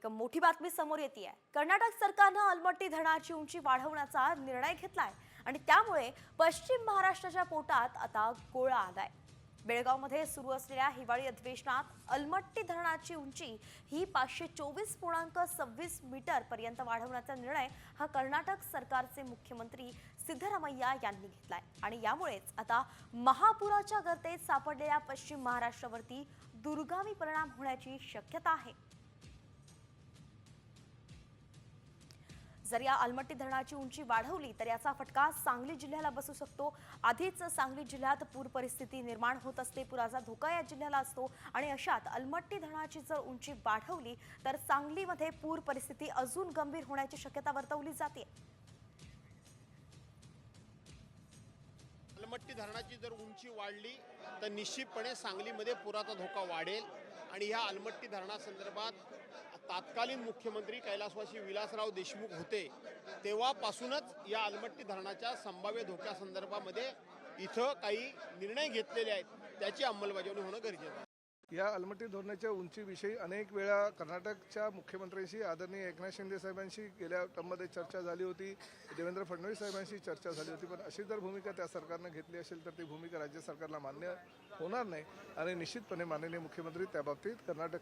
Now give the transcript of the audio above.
एक मोठी बातमी समोर येते आहे। कर्नाटक सरकारने अलमट्टी धरणाची उंची वाढवण्याचा निर्णय घेतलाय आणि त्यामुळे पश्चिम महाराष्ट्राच्या पोटात आता गोळा आलाय। बेळगावमध्ये सुरू असलेल्या हिवाळी अधिवेशनात अलमट्टी धरणाची उंची ही 524.26 मीटर पर्यंत वाढवण्याचा निर्णय हा कर्नाटक सरकारचे मुख्यमंत्री सिद्धरामय्या यांनी घेतलाय आणि यामुळेच आता महापुराच्या गर्तेत सापडलेल्या पश्चिम महाराष्ट्रावरती दुर्गामी परिणाम होण्याची शक्यता आहे। जर या अलमट्टी धरणाची उंची वाढवली तर याचा फटका सांगली जिल्ह्याला बसू शकतो। आधीच सांगली जिल्ह्यात पूर परिस्थिती निर्माण होत असते, पुराचा धोका या जिल्ह्याला असतो आणि अशात अलमट्टी धरणाची जर उंची वाढवली तर सांगलीमध्ये पूर परिस्थिती अजून गंभीर होण्याची शक्यता वर्तवली जाते। अलमट्टी धरणाची जर उंची वाढली तर निश्चितपणे सांगलीमध्ये पुराचा धोका वाढेल आणि ह्या अलमट्टी धरणासंदर्भात तत्कालीन मुख्यमंत्री कैलासवासी विलासराव देशमुख होते तेव्हापासूनच या अलमट्टी धरणाच्या संभाव्य धोक्यासंदर्भामध्ये इथं काही निर्णय घेतलेले आहेत, त्याची अंमलबजावणी होणं गरजेचं आहे। या अलमट्टी धरणाच्या उंचीविषयी अनेक वेळा कर्नाटकच्या मुख्यमंत्र्यांशी आदरणीय एकनाथ शिंदे साहेबांशी गेल्या टर्ममध्ये चर्चा झाली होती, देवेंद्र फडणवीस साहेबांशी चर्चा झाली होती, पण अशी जर भूमिका त्या सरकारनं घेतली असेल तर ती भूमिका राज्य सरकारला मान्य होणार नाही आणि निश्चितपणे माननीय मुख्यमंत्री त्या बाबतीत कर्नाटकच्या